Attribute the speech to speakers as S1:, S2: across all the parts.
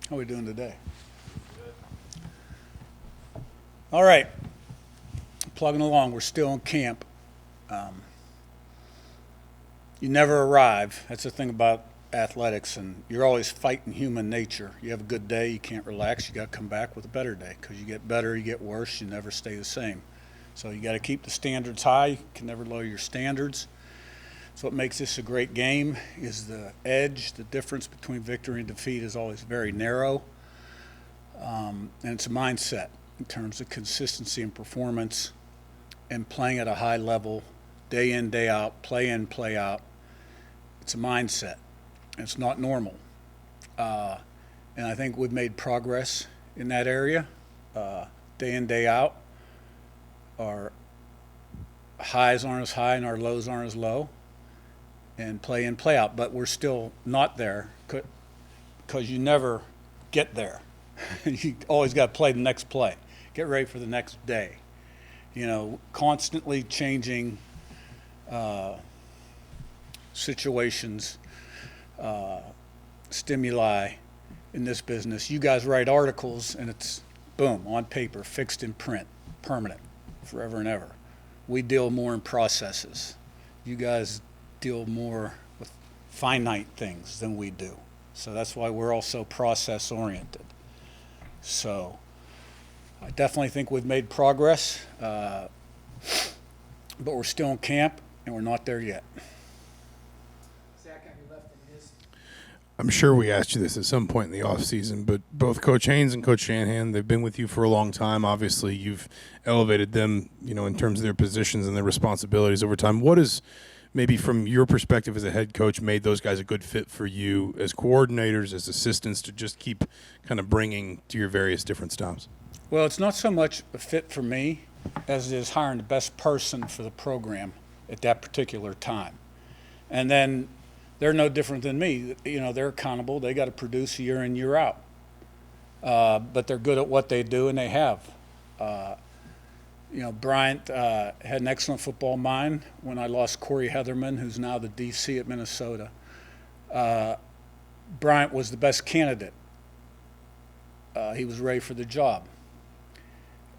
S1: How are we doing today? All right, plugging along. We're still in camp. You never arrive. That's the thing about athletics, and you're always fighting human nature. You have a good day, you can't relax. You got to come back with a better day because you get better, you get worse. You never stay the same. So you got to keep the standards high. You can never lower your standards. So what makes this a great game is the edge. The difference between victory and defeat is always very narrow, and it's a mindset in terms of consistency and performance and playing at a high level, day in, day out, play in, play out. It's a mindset. It's not normal. And I think we've made progress in that area, day in, day out. Our highs aren't as high and our lows aren't as low, and play in, play out. But we're still not there because you never get there. You always got to play the next play. Get ready for the next day. You know, constantly changing situations, stimuli in this business. You guys write articles and it's boom, on paper, fixed in print, permanent, forever and ever. We deal more in processes. You guys deal more with finite things than we do. So that's why we're all so process oriented. So I definitely think we've made progress, but we're still in camp and we're not there yet.
S2: I'm sure we asked you this at some point in the offseason, but both Coach Haynes and Coach Shanahan, they've been with you for a long time. Obviously, you've elevated them, in terms of their positions and their responsibilities over time. What is, maybe from your perspective as a head coach, made those guys a good fit for you as coordinators, as assistants, to just keep kind of bringing to your various different stops?
S1: Well, it's not so much a fit for me as it is hiring the best person for the program at that particular time. And then they're no different than me. They're accountable. They got to produce year in, year out. But they're good at what they do, and they have. Bryant had an excellent football mind. When I lost Corey Heatherman, who's now the DC at Minnesota, Bryant was the best candidate. He was ready for the job.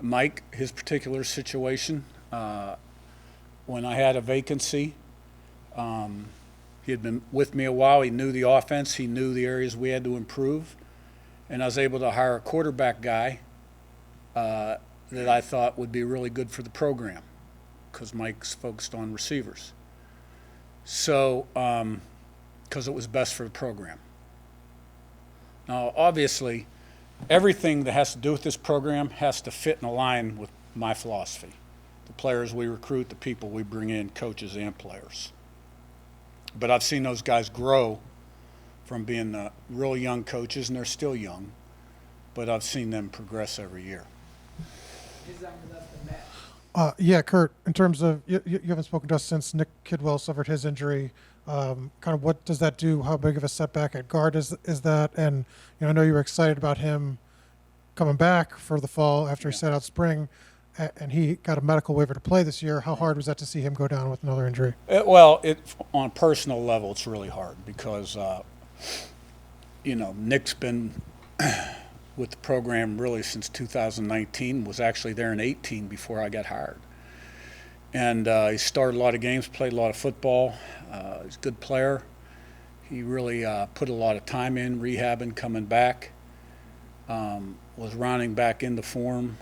S1: Mike, his particular situation, when I had a vacancy, he had been with me a while. He knew the offense. He knew the areas we had to improve. And I was able to hire a quarterback guy that I thought would be really good for the program because Mike's focused on receivers. So, because it was best for the program. Now, obviously, everything that has to do with this program has to fit and align with my philosophy. The players we recruit, the people we bring in, coaches and players. But I've seen those guys grow from being real young coaches, and they're still young, but I've seen them progress every year.
S3: Yeah, Curt, in terms of, you haven't spoken to us since Nick Kidwell suffered his injury. Kind of what does that do? How big of a setback at guard is that? And I know you were excited about him coming back for the fall after he sat out spring, and he got a medical waiver to play this year. How hard was that to see him go down with another injury?
S1: On a personal level, it's really hard because, Nick's been with the program really since 2019, was actually there in 18 before I got hired. And he started a lot of games, played a lot of football. He's a good player. He really put a lot of time in, rehabbing, coming back, was rounding back into form,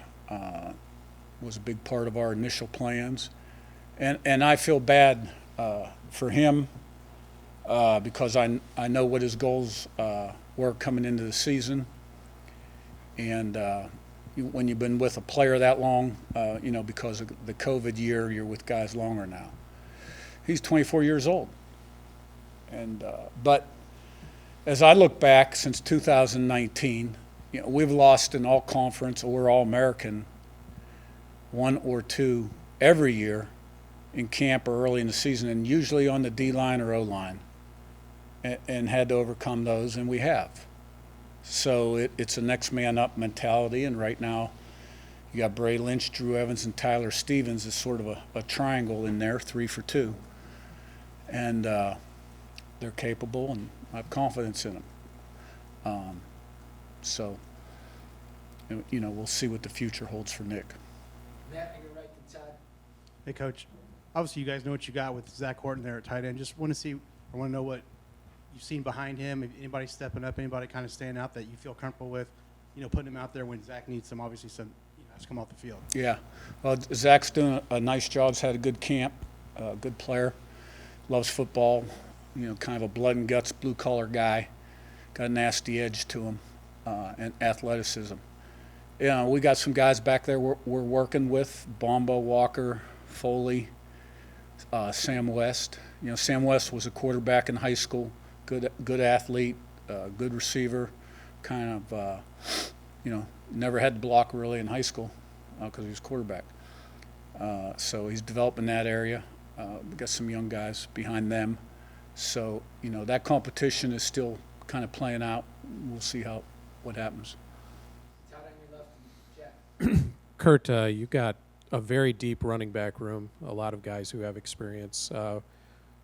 S1: was a big part of our initial plans. And I feel bad for him because I know what his goals were coming into the season. And when you've been with a player that long, because of the COVID year, you're with guys longer now. He's 24 years old. And but as I look back since 2019, we've lost an all-conference or all-American, one or two every year in camp or early in the season, and usually on the D-line or O-line, and had to overcome those, and we have. So it's a next man up mentality, and right now you got Bray Lynch, Drew Evans, and Tyler Stevens as sort of a triangle in there, 3 for 2. And they're capable, and I have confidence in them. So, we'll see what the future holds for Nick.
S4: Matt, you're right to Todd.
S5: Hey, Coach. Obviously, you guys know what you got with Zach Horton there at tight end. Just want to know what you've seen behind him. If anybody stepping up, anybody kind of standing out that you feel comfortable with, putting him out there when Zach needs some, obviously, has to come off the field.
S1: Yeah. Well, Zach's doing a nice job. He's had a good camp, good player, loves football, kind of a blood and guts, blue-collar guy, got a nasty edge to him, and athleticism. We got some guys back there we're working with, Bombo, Walker, Foley, Sam West. Sam West was a quarterback in high school, good athlete, good receiver, kind of, never had to block really in high school because he was quarterback. So he's developing that area. We got some young guys behind them. So, that competition is still kind of playing out. We'll see what happens.
S4: Todd on your left and Jack.
S6: Curt, you got a very deep running back room, a lot of guys who have experience.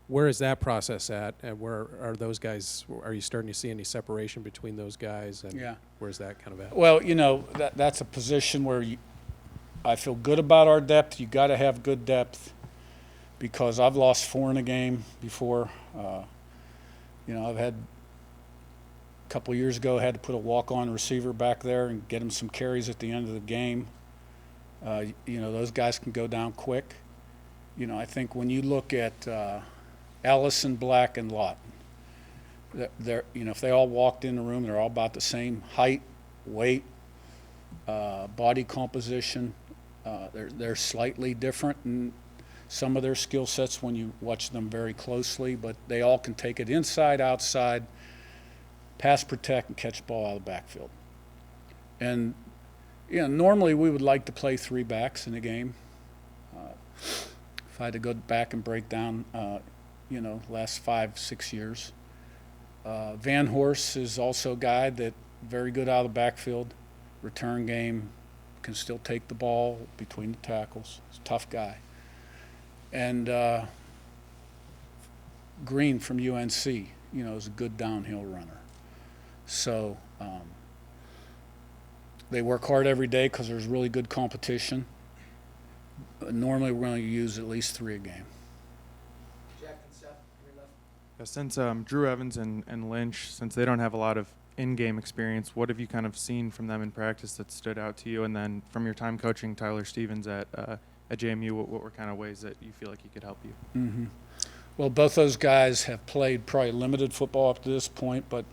S6: Where is that process at, and where are those guys? Are you starting to see any separation between those guys, and
S1: Yeah.
S6: where's that kind of at?
S1: Well, that's a position where I feel good about our depth. You got to have good depth because I've lost 4 in a game before. I've had a couple of years ago had to put a walk-on receiver back there and get him some carries at the end of the game. Those guys can go down quick. I think when you look at Allison, Black, and Lawton, if they all walked in the room, they're all about the same height, weight, body composition. They're slightly different in some of their skill sets when you watch them very closely, but they all can take it inside, outside, pass, protect, and catch the ball out of the backfield. And normally we would like to play 3 backs in a game. If I had to go back and break down, last 5-6 years. Van Horst is also a guy that very good out of the backfield, return game, can still take the ball between the tackles. He's a tough guy. And Green from UNC, is a good downhill runner. So they work hard every day because there's really good competition. Normally we're going to use at least 3 a game.
S4: Jack and Seth on your left.
S7: Yeah, since Drew Evans and Lynch, since they don't have a lot of in-game experience, what have you kind of seen from them in practice that stood out to you? And then from your time coaching Tyler Stevens at JMU, what were kind of ways that you feel like he could help you?
S1: Mm-hmm. Well, both those guys have played probably limited football up to this point, but,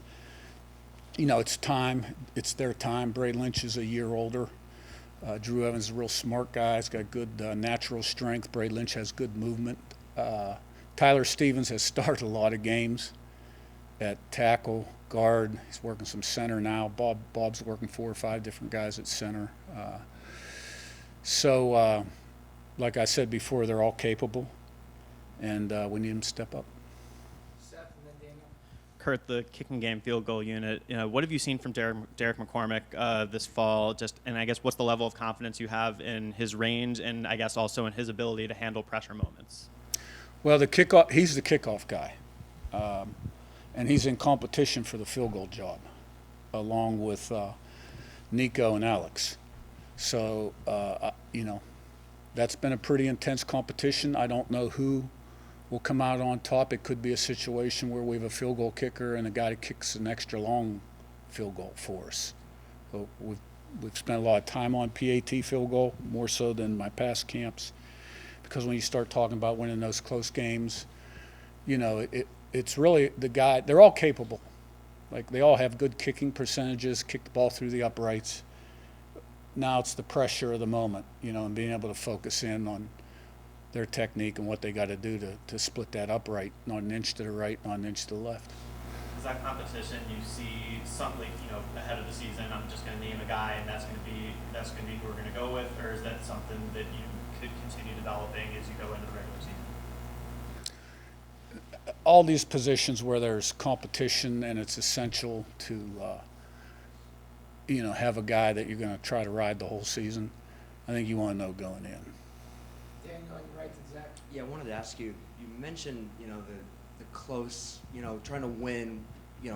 S1: it's time. It's their time. Bray Lynch is a year older. Drew Evans is a real smart guy. He's got good natural strength. Bray Lynch has good movement. Tyler Stevens has started a lot of games at tackle, guard. He's working some center now. Bob's working 4 or 5 different guys at center. So, like I said before, they're all capable, and we need them to step up.
S4: Seth and then Daniel.
S8: Curt, the kicking game field goal unit, what have you seen from Derek McCormick this fall? And I guess what's the level of confidence you have in his range and I guess also in his ability to handle pressure moments?
S1: Well, he's the kickoff guy, and he's in competition for the field goal job, along with Nico and Alex. So, that's been a pretty intense competition. I don't know who will come out on top. It could be a situation where we have a field goal kicker and a guy that kicks an extra long field goal for us. So we've spent a lot of time on PAT field goal, more so than my past camps, because when you start talking about winning those close games, it's really the guy. They're all capable. Like, they all have good kicking percentages, kick the ball through the uprights. Now it's the pressure of the moment, and being able to focus in on their technique and what they got to do to split that upright, not an inch to the right, not an inch to the left.
S8: Is that competition you see something ahead of the season? I'm just going to name a guy, and that's going to be who we're going to go with, or is that something that you could continue developing as you go into the regular season?
S1: All these positions where there's competition and it's essential to have a guy that you're going to try to ride the whole season, I think you want to know going in.
S4: Daniel on your right to Zach.
S9: Yeah, I wanted to ask you, you mentioned, the close, trying to win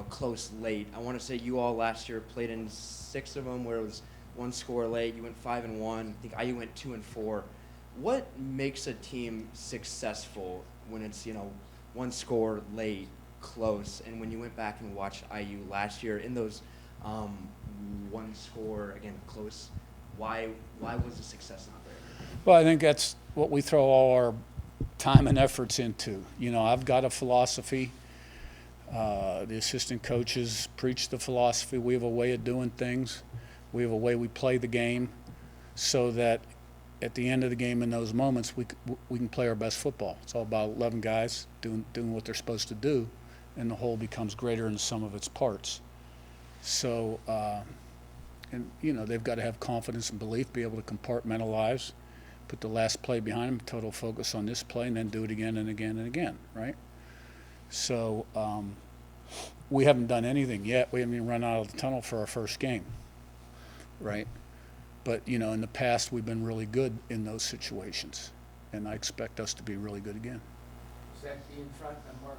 S9: close late. I want to say you all last year played in 6 of them where it was one score late. You went 5-1. I think IU went 2-4. What makes a team successful when it's one score late, close, and when you went back and watched IU last year in those one score again close, why was the success not there?
S1: Well, I think that's what we throw all our time and efforts into. I've got a philosophy. The assistant coaches preach the philosophy. We have a way of doing things. We have a way we play the game so that at the end of the game in those moments we can play our best football. It's all about 11 guys doing what they're supposed to do, and the whole becomes greater in the sum of its parts. So, they've got to have confidence and belief, be able to compartmentalize, put the last play behind them, total focus on this play, and then do it again and again and again, right? So we haven't done anything yet. We haven't even run out of the tunnel for our first game, right? But, in the past, we've been really good in those situations, and I expect us to be really good again.
S4: Zach, be in front, and Mark.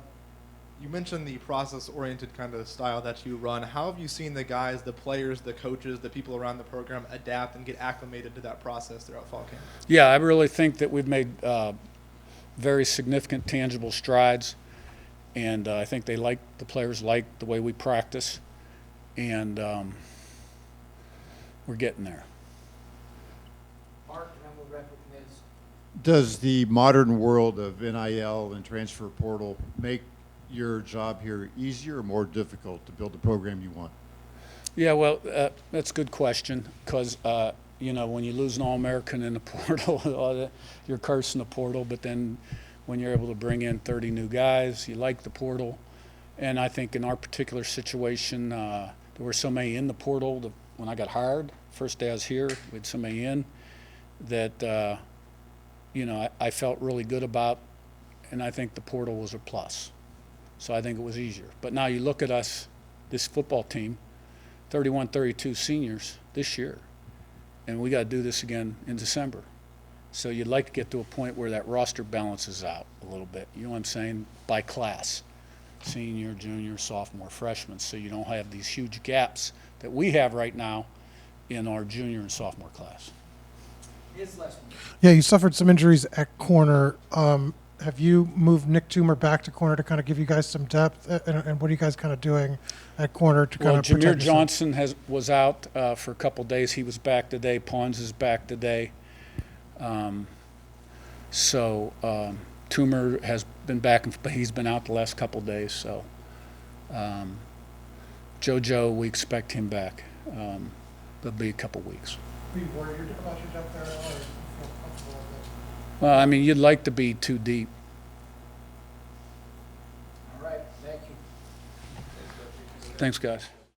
S10: You mentioned the process-oriented kind of style that you run. How have you seen the guys, the players, the coaches, the people around the program adapt and get acclimated to that process throughout fall camp?
S1: Yeah, I really think that we've made very significant, tangible strides, and I think the players like the way we practice, and we're getting there.
S4: Mark, and then we'll wrap with Ms.
S11: Does the modern world of NIL and transfer portal make your job here easier or more difficult to build the program you want?
S1: Yeah, well, that's a good question because, when you lose an All-American in the portal, you're cursing the portal, but then when you're able to bring in 30 new guys, you like the portal. And I think in our particular situation, there were so many in the portal when I got hired, first day I was here, we had so many in that, I felt really good about, and I think the portal was a plus. So I think it was easier. But now you look at us, this football team, 31, 32 seniors this year, and we got to do this again in December. So you'd like to get to a point where that roster balances out a little bit. You know what I'm saying? By class, senior, junior, sophomore, freshman, so you don't have these huge gaps that we have right now in our junior and sophomore class.
S4: Ms. last one.
S3: Yeah, you suffered some injuries at corner. Have you moved Nick Toomer back to corner to kind of give you guys some depth? And what are you guys kind of doing at corner to kind
S1: Well,
S3: of
S1: Jameer
S3: protect yourself?
S1: Johnson was out for a couple days. He was back today. Pons is back today. Toomer has been back, but he's been out the last couple days. So JoJo, we expect him back. There'll be a couple weeks.
S3: Are you worried about your depth there, or do you feel comfortable with it?
S1: Well, I mean, you'd like to be too deep.
S4: All right, thank you.
S1: Thanks, guys.